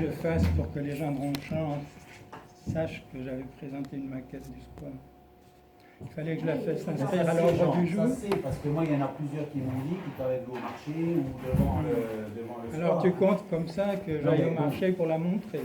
je fasse pour que les gens de Ronchamp sachent que j'avais présenté une maquette du square? Il fallait que je la fasse inscrire à l'ordre du jour. Ça c'est, parce que moi il y en a plusieurs qui m'ont dit qu'ils t'avaient vu au marché ou devant le Alors square. tu comptes comme ça que j'aille au marché pour la montrer?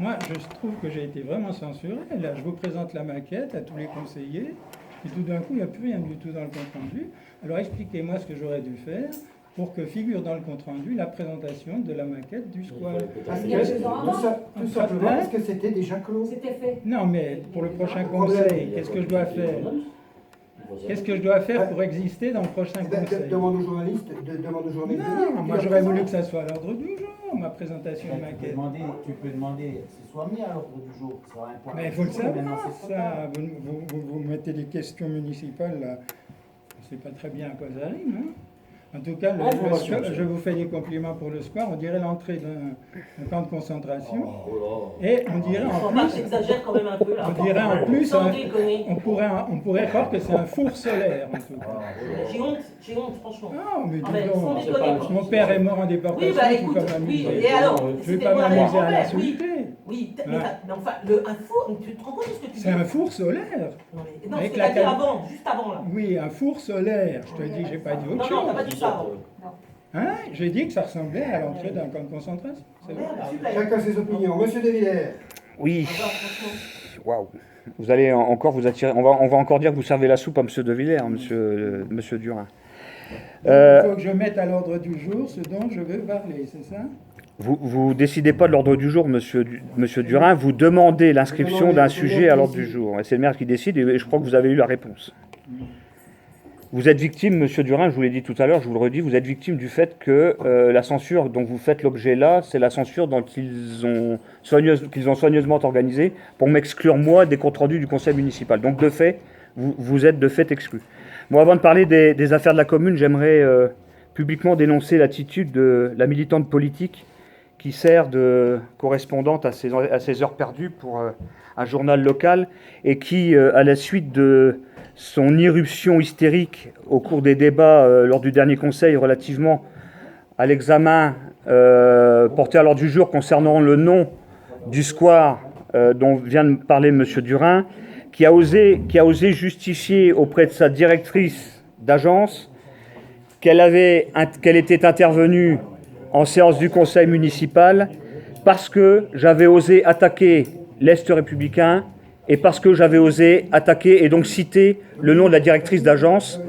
Moi, je trouve que j'ai été vraiment censuré. Là, je vous présente la maquette à tous les conseillers, et tout d'un coup, il n'y a plus rien du tout dans le compte-rendu. Alors expliquez-moi ce que j'aurais dû faire pour que figure dans le compte-rendu la présentation de la maquette du square. Il y a 2 ans avant. Tout simplement parce que c'était déjà clos. C'était fait. Non, mais pour le prochain conseil, qu'est-ce que je dois faire? Qu'est-ce que je dois faire pour exister dans le prochain conseil? Demande aux journalistes de venir. Non, moi j'aurais voulu que ça soit à l'ordre du jour, ma présentation de maquette. Tu peux demander que ce soit mis à l'ordre du jour. Que ce soit un point Mais il faut le savoir, maintenant, c'est trop tard. ça. Vous mettez des questions municipales, là. Je ne sais pas très bien à quoi ça rime, hein. En tout cas, je vous fais des compliments pour le square. On dirait l'entrée d'un camp de concentration. Et on dirait en plus... J'exagère quand même un peu là. On dirait en plus... Sans déconner. On pourrait croire que c'est un four solaire, en tout cas. J'ai honte, franchement. Non, mais dis Ah, mais donc, sans déconner. mon père est mort en déportation, Oui, bah je écoute, ne vais pas m'amuser. oui, et alors Je ne vais pas m'amuser à l'insulter. Oui, mais, Ah. mais enfin, un four, tu te rends compte de ce que tu dis? C'est un four solaire. Non, mais, non, Avec ce que la t'as dit avant, juste avant là. Oui, un four solaire. Je te dis, j'ai pas dit autre Non, t'as pas chose. dit ça avant. Hein? J'ai dit que ça ressemblait à l'entrée d'un camp de concentration. C'est vrai. Chacun ses opinions. Monsieur De Villers. Oui. Waouh. Vous allez encore vous attirer. On va encore dire que vous servez la soupe à Monsieur De Villers, Monsieur Durin. Il faut que je mette à l'ordre du jour ce dont je veux parler, c'est ça? Vous décidez pas de l'ordre du jour, Monsieur Durin. Vous demandez l'inscription d'un sujet à l'ordre du jour. Et c'est le maire qui décide. Et je crois que vous avez eu la réponse. Vous êtes victime, Monsieur Durin, je vous l'ai dit tout à l'heure, je vous le redis, vous êtes victime du fait que la censure dont vous faites l'objet là, c'est la censure qu'ils ont soigneusement organisée pour m'exclure moi des comptes rendus du conseil municipal. Donc de fait, vous êtes de fait exclu. Moi, avant de parler des affaires de la commune, j'aimerais publiquement dénoncer l'attitude de la militante politique qui sert de correspondante à ses heures perdues pour un journal local et qui, à la suite de son irruption hystérique au cours des débats lors du dernier conseil relativement à l'examen porté à l'ordre du jour concernant le nom du square dont vient de parler M. Durin, qui a osé justifier auprès de sa directrice d'agence qu'elle était intervenue en séance du conseil municipal parce que j'avais osé attaquer l'Est républicain et parce que j'avais osé attaquer et donc citer le nom de la directrice d'agence.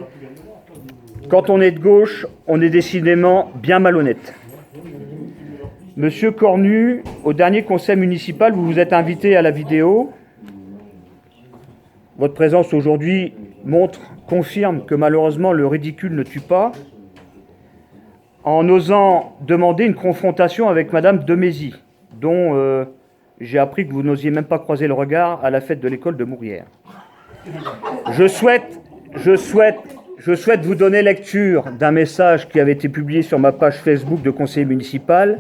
Quand on est de gauche, on est décidément bien malhonnête. Monsieur Cornu, au dernier conseil municipal, vous vous êtes invité à la vidéo. Votre présence aujourd'hui confirme que malheureusement le ridicule ne tue pas, en osant demander une confrontation avec Madame Demézy, dont j'ai appris que vous n'osiez même pas croiser le regard à la fête de l'école de Mourières. Je souhaite vous donner lecture d'un message qui avait été publié sur ma page Facebook de conseiller municipal.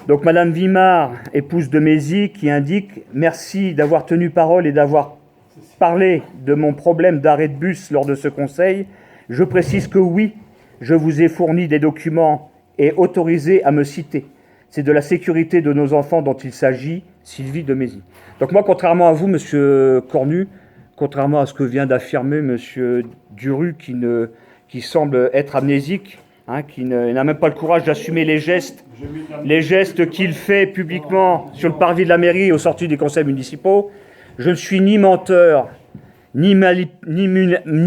Donc Madame Vimard, épouse de Mézy, qui indique « Merci d'avoir tenu parole et d'avoir parlé de mon problème d'arrêt de bus lors de ce conseil. Je précise que oui, je vous ai fourni des documents et autorisé à me citer. C'est de la sécurité de nos enfants dont il s'agit, Sylvie de Mézy. » Donc moi, contrairement à vous, Monsieur Cornu, contrairement à ce que vient d'affirmer Monsieur Duru, qui semble être amnésique, qui n'a même pas le courage d'assumer les gestes qu'il fait publiquement sur le parvis de la mairie aux sorties des conseils municipaux, je ne suis ni menteur, ni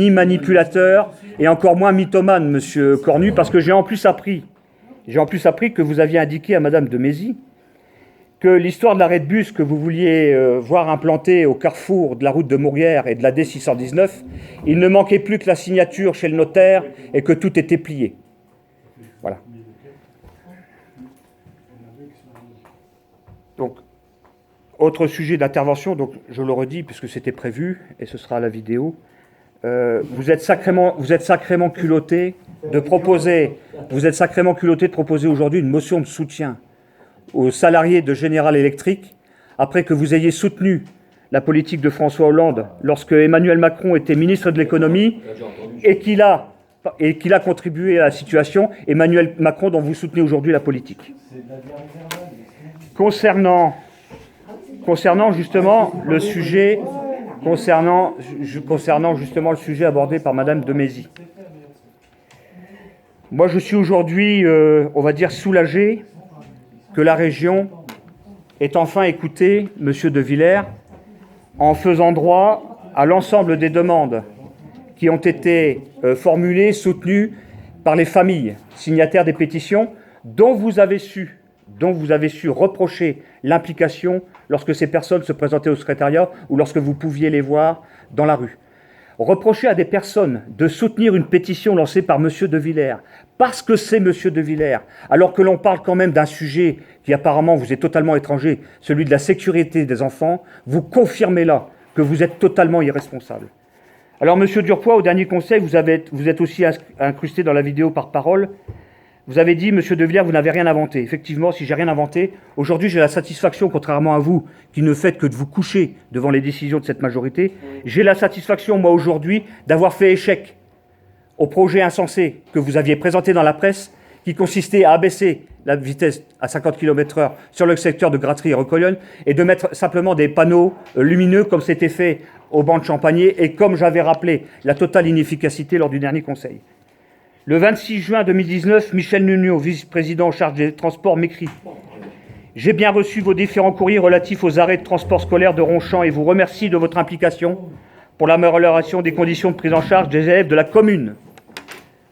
manipulateur, et encore moins mythomane, Monsieur Cornu, parce que j'ai en plus appris que vous aviez indiqué à Madame de Mézy que l'histoire de l'arrêt de bus que vous vouliez voir implanté au carrefour de la route de Mourières et de la D619, il ne manquait plus que la signature chez le notaire et que tout était plié. Voilà. Donc, autre sujet d'intervention, donc je le redis puisque c'était prévu et ce sera à la vidéo. Vous êtes sacrément culotté de proposer aujourd'hui une motion de soutien aux salariés de General Electric après que vous ayez soutenu la politique de François Hollande lorsque Emmanuel Macron était ministre de l'économie et qu'il a contribué à la situation, Emmanuel Macron dont vous soutenez aujourd'hui la politique. Concernant justement le sujet, concernant justement le sujet abordé par Madame de Mézy. Moi, je suis aujourd'hui, on va dire, soulagé que la région ait enfin écouté Monsieur de Villers en faisant droit à l'ensemble des demandes qui ont été formulées, soutenues par les familles signataires des pétitions, dont vous avez su reprocher l'implication lorsque ces personnes se présentaient au secrétariat ou lorsque vous pouviez les voir dans la rue. Reprocher à des personnes de soutenir une pétition lancée par M. de Villers, parce que c'est M. de Villers, alors que l'on parle quand même d'un sujet qui apparemment vous est totalement étranger, celui de la sécurité des enfants, vous confirmez là que vous êtes totalement irresponsable. Alors, M. Durpois, au dernier conseil, vous êtes aussi incrusté dans la vidéo par parole. Vous avez dit, M. de Villers, vous n'avez rien inventé. Effectivement, si j'ai rien inventé, aujourd'hui j'ai la satisfaction, contrairement à vous, qui ne faites que de vous coucher devant les décisions de cette majorité, j'ai la satisfaction, moi, aujourd'hui, d'avoir fait échec au projet insensé que vous aviez présenté dans la presse, qui consistait à abaisser la vitesse à 50 km/h sur le secteur de Gratry et Recollonne, et de mettre simplement des panneaux lumineux, comme c'était fait au banc de Champagné, et comme j'avais rappelé la totale inefficacité lors du dernier conseil. Le 26 juin 2019, Michel Nuno, vice-président en charge des transports, m'écrit « J'ai bien reçu vos différents courriers relatifs aux arrêts de transport scolaire de Ronchamp et vous remercie de votre implication pour l'amélioration des conditions de prise en charge des élèves de la commune.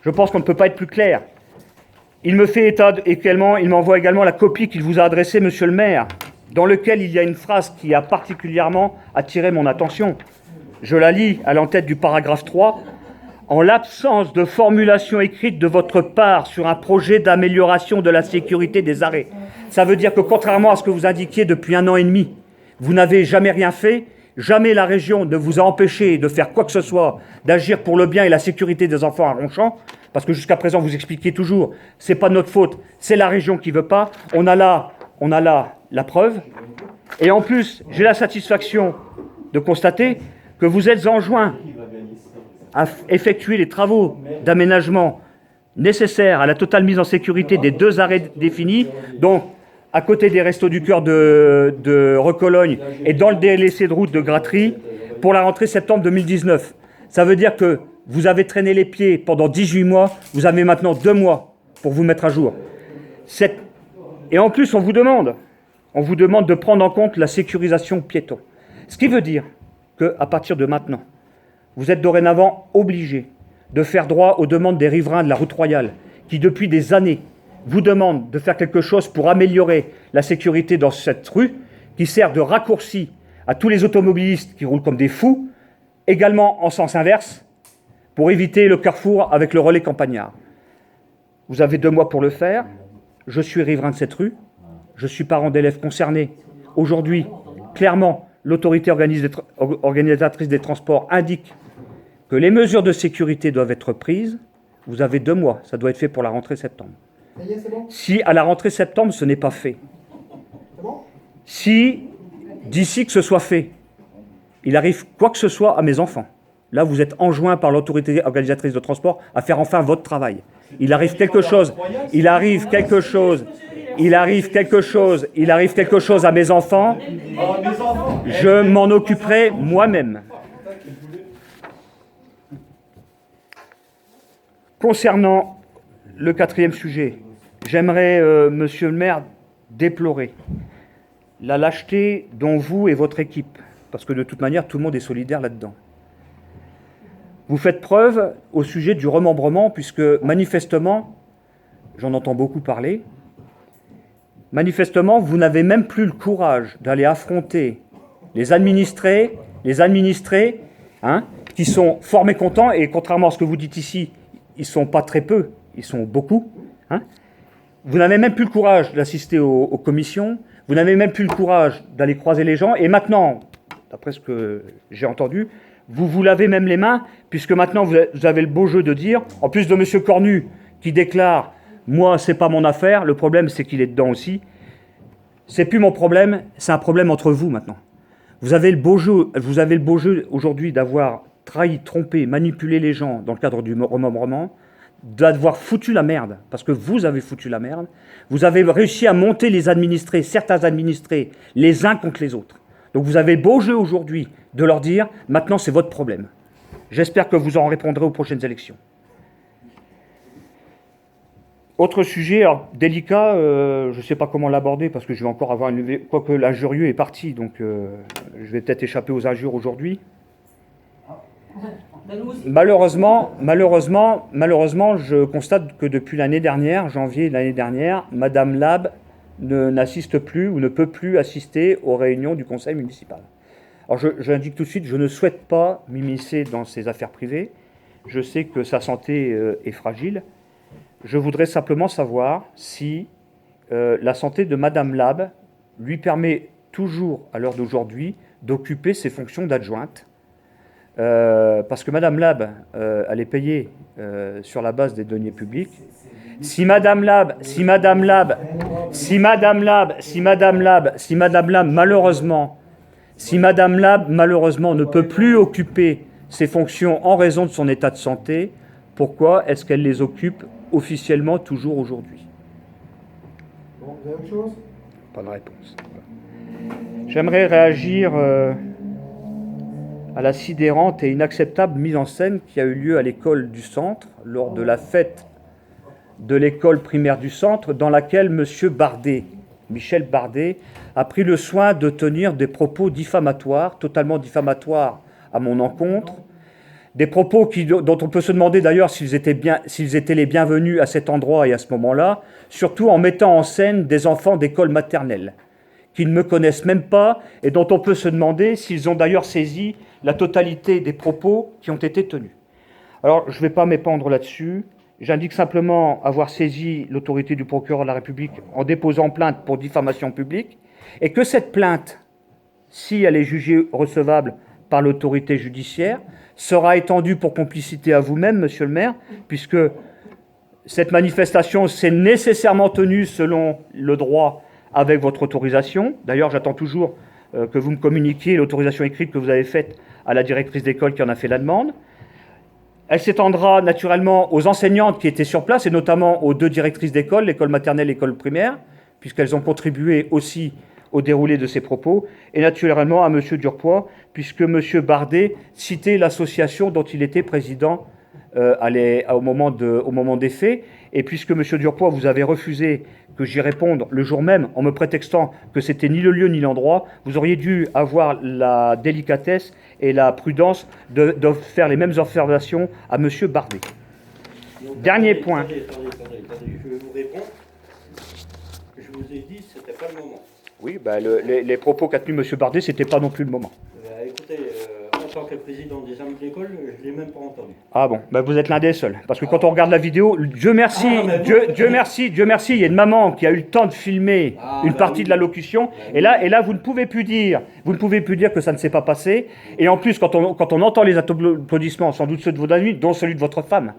Je pense qu'on ne peut pas être plus clair. Il me fait état également, il m'envoie également la copie qu'il vous a adressée, monsieur le maire, dans lequel il y a une phrase qui a particulièrement attiré mon attention. Je la lis à l'entête du paragraphe 3. En l'absence de formulation écrite de votre part sur un projet d'amélioration de la sécurité des arrêts. Ça veut dire que contrairement à ce que vous indiquiez depuis 1 an et demi, vous n'avez jamais rien fait, jamais la région ne vous a empêché de faire quoi que ce soit, d'agir pour le bien et la sécurité des enfants à Ronchamp, parce que jusqu'à présent vous expliquiez toujours, c'est pas notre faute, c'est la région qui veut pas, on a là la preuve, et en plus j'ai la satisfaction de constater que vous êtes enjoint à effectuer les travaux d'aménagement nécessaires à la totale mise en sécurité des 2 arrêts définis, donc à côté des Restos du Cœur de Recologne et dans le délaissé de route de Gratry, pour la rentrée septembre 2019. Ça veut dire que vous avez traîné les pieds pendant 18 mois, vous avez maintenant 2 mois pour vous mettre à jour. Et en plus, on vous demande de prendre en compte la sécurisation piéton. Ce qui veut dire qu'à partir de maintenant, vous êtes dorénavant obligé de faire droit aux demandes des riverains de la route royale, qui depuis des années vous demandent de faire quelque chose pour améliorer la sécurité dans cette rue, qui sert de raccourci à tous les automobilistes qui roulent comme des fous, également en sens inverse, pour éviter le carrefour avec le relais campagnard. Vous avez 2 mois pour le faire. Je suis riverain de cette rue. Je suis parent d'élèves concernés. Aujourd'hui, clairement, l'autorité organisatrice des transports indique que les mesures de sécurité doivent être prises. Vous avez 2 mois, ça doit être fait pour la rentrée septembre. Ça y est, c'est bon? Si à la rentrée septembre, ce n'est pas fait, C'est bon? si d'ici que ce soit fait, il arrive quoi que ce soit à mes enfants, là vous êtes enjoint par l'autorité organisatrice de transport à faire enfin votre travail. Il arrive quelque chose à mes enfants, je m'en occuperai moi-même. Concernant le 4e sujet, j'aimerais, monsieur le maire, déplorer la lâcheté dont vous et votre équipe, parce que de toute manière, tout le monde est solidaire là-dedans, vous faites preuve au sujet du remembrement, puisque manifestement, j'en entends beaucoup parler, manifestement, vous n'avez même plus le courage d'aller affronter les administrés, qui sont fort mécontents, et contrairement à ce que vous dites ici, ils ne sont pas très peu, ils sont beaucoup. Vous n'avez même plus le courage d'assister aux commissions, vous n'avez même plus le courage d'aller croiser les gens, et maintenant, d'après ce que j'ai entendu, vous vous lavez même les mains, puisque maintenant vous avez le beau jeu de dire, en plus de M. Cornu, qui déclare « Moi, c'est pas mon affaire, le problème c'est qu'il est dedans aussi », c'est plus mon problème, c'est un problème entre vous maintenant. Vous avez le beau jeu aujourd'hui d'avoir trahi, trompé, manipulé les gens dans le cadre du remembrement, d'avoir foutu la merde, parce que vous avez foutu la merde. Vous avez réussi à monter les administrés, certains administrés, les uns contre les autres. Donc vous avez beau jeu aujourd'hui de leur dire, maintenant c'est votre problème. J'espère que vous en répondrez aux prochaines élections. Autre sujet, alors, délicat, je ne sais pas comment l'aborder, parce que je vais encore avoir une... Quoique l'injurieux est parti, donc je vais peut-être échapper aux injures aujourd'hui. Malheureusement, je constate que depuis l'année dernière, janvier de l'année dernière, Madame Lab n'assiste plus ou ne peut plus assister aux réunions du conseil municipal. Alors j'indique tout de suite, je ne souhaite pas m'immiscer dans ses affaires privées. Je sais que sa santé est fragile. Je voudrais simplement savoir si la santé de Madame Lab lui permet toujours, à l'heure d'aujourd'hui, d'occuper ses fonctions d'adjointe. Parce que Madame Lab, elle est payée sur la base des deniers publics. Si Madame Lab, malheureusement, ne peut plus occuper ses fonctions en raison de son état de santé, pourquoi est-ce qu'elle les occupe officiellement toujours aujourd'hui? Bon, vous avez autre chose? Pas de réponse. J'aimerais réagir à la sidérante et inacceptable mise en scène qui a eu lieu à l'école du centre lors de la fête de l'école primaire du centre, dans laquelle M. Bardet, Michel Bardet, a pris le soin de tenir des propos diffamatoires, totalement diffamatoires à mon encontre, des propos dont on peut se demander d'ailleurs s'ils étaient les bienvenus à cet endroit et à ce moment-là, surtout en mettant en scène des enfants d'école maternelle, qui ne me connaissent même pas et dont on peut se demander s'ils ont d'ailleurs saisi la totalité des propos qui ont été tenus. Alors, je ne vais pas m'épandre là-dessus. J'indique simplement avoir saisi l'autorité du procureur de la République en déposant plainte pour diffamation publique, et que cette plainte, si elle est jugée recevable par l'autorité judiciaire, sera étendue pour complicité à vous-même, monsieur le maire, puisque cette manifestation s'est nécessairement tenue selon le droit avec votre autorisation. D'ailleurs, j'attends toujours que vous me communiquiez l'autorisation écrite que vous avez faite à la directrice d'école qui en a fait la demande. Elle s'étendra naturellement aux enseignantes qui étaient sur place, et notamment aux deux directrices d'école, l'école maternelle et l'école primaire, puisqu'elles ont contribué aussi au déroulé de ces propos, et naturellement à M. Durpois, puisque M. Bardet citait l'association dont il était président au moment des faits, et puisque M. Durpois, vous avez refusé que j'y réponde le jour même, en me prétextant que c'était ni le lieu ni l'endroit, vous auriez dû avoir la délicatesse et la prudence de faire les mêmes observations à M. Bardet. Donc, Dernier point. Attendez, je vais vous répondre. Je vous ai dit que ce n'était pas le moment. Oui, les propos qu'a tenus M. Bardet, ce n'était pas non plus le moment. Écoutez, en tant que président des amis de l'école, je ne l'ai même pas entendu. Ah bon, vous êtes l'un des seuls. Parce que quand on regarde la vidéo, Dieu merci, Dieu merci, il y a une maman qui a eu le temps de filmer une partie de l'allocution, et là, vous ne pouvez plus dire que ça ne s'est pas passé. Et en plus, quand on entend les applaudissements, sans doute ceux de vos amis, dont celui de votre femme,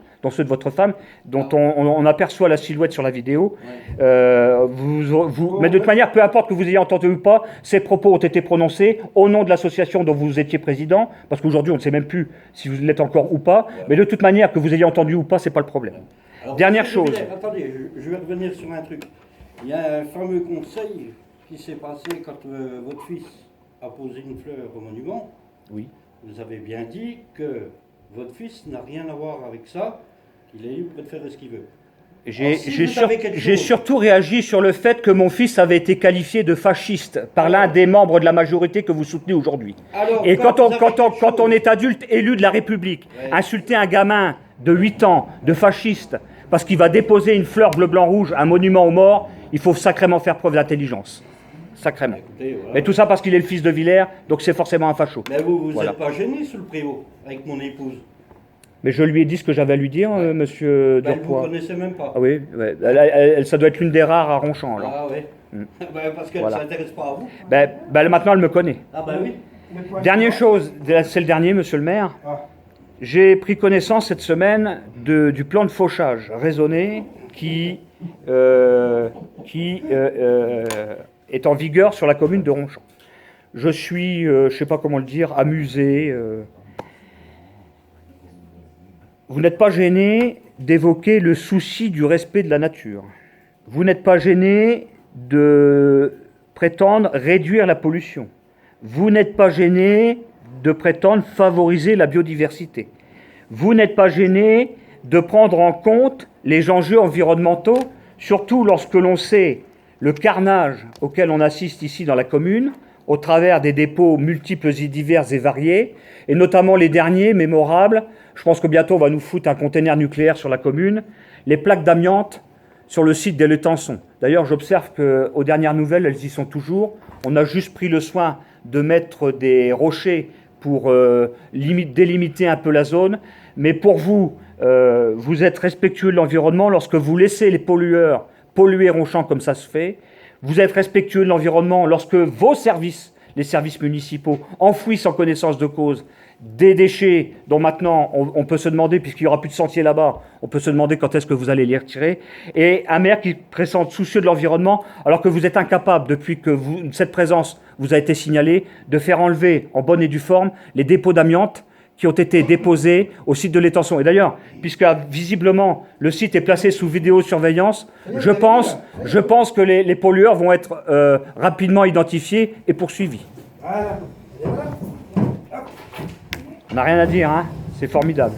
dont on aperçoit la silhouette sur la vidéo, mais de toute manière, peu importe que vous ayez entendu ou pas, ces propos ont été prononcés au nom de l'association dont vous étiez président, parce qu'aujourd'hui, on ne sait même plus si vous l'êtes encore ou pas, mais de toute manière, que vous ayez entendu ou pas, c'est pas le problème. Alors, Dernière chose. Attendez, je vais revenir sur un truc. Il y a un fameux conseil qui s'est passé quand votre fils a posé une fleur au monument. Oui. Vous avez bien dit que votre fils n'a rien à voir avec ça, qu'il est libre de faire ce qu'il veut. J'ai surtout réagi sur le fait que mon fils avait été qualifié de fasciste par l'un des membres de la majorité que vous soutenez aujourd'hui. Et quand on est adulte élu de la République, insulter un gamin de 8 ans de fasciste parce qu'il va déposer une fleur bleu-blanc-rouge, un monument aux morts, il faut sacrément faire preuve d'intelligence. Sacrément. Écoutez, voilà. Mais tout ça parce qu'il est le fils de Villers, donc c'est forcément un facho. Mais vous Voilà. n'êtes pas gêné sous le préau avec mon épouse? Mais je lui ai dit ce que j'avais à lui dire, monsieur Ben, vous ne Durpois. connaissez même pas. Ah oui, ça doit être l'une des rares à Ronchamp, alors. Ah oui. Parce qu'elle ne Voilà. s'intéresse pas à vous. Maintenant, elle me connaît. Ah ben oui. Dernière chose, c'est le dernier, monsieur le maire. J'ai pris connaissance cette semaine du plan de fauchage raisonné qui est en vigueur sur la commune de Ronchamp. Je suis, je ne sais pas comment le dire, amusé. Vous n'êtes pas gêné d'évoquer le souci du respect de la nature. Vous n'êtes pas gêné de prétendre réduire la pollution. Vous n'êtes pas gêné de prétendre favoriser la biodiversité. Vous n'êtes pas gêné de prendre en compte les enjeux environnementaux, surtout lorsque l'on sait le carnage auquel on assiste ici dans la commune, au travers des dépôts multiples et divers et variés, et notamment les derniers, mémorables. Je pense que bientôt on va nous foutre un conteneur nucléaire sur la commune, les plaques d'amiante sur le site des Letançons. D'ailleurs, j'observe qu'aux dernières nouvelles, elles y sont toujours. On a juste pris le soin de mettre des rochers pour délimiter un peu la zone. Mais pour vous, vous êtes respectueux de l'environnement lorsque vous laissez les pollueurs polluer Ronchamp comme ça se fait. Vous êtes respectueux de l'environnement lorsque vos services, les services municipaux, enfouissent en connaissance de cause des déchets dont maintenant on peut se demander, puisqu'il n'y aura plus de sentier là-bas, on peut se demander quand est-ce que vous allez les retirer. Et un maire qui présente soucieux de l'environnement, alors que vous êtes incapable, depuis que cette présence vous a été signalée, de faire enlever en bonne et due forme les dépôts d'amiante qui ont été déposés au site de l'étançon. Et d'ailleurs, puisque visiblement le site est placé sous vidéosurveillance, je pense que les pollueurs vont être rapidement identifiés et poursuivis. Voilà. Et voilà. On n'a rien à dire, hein, c'est formidable.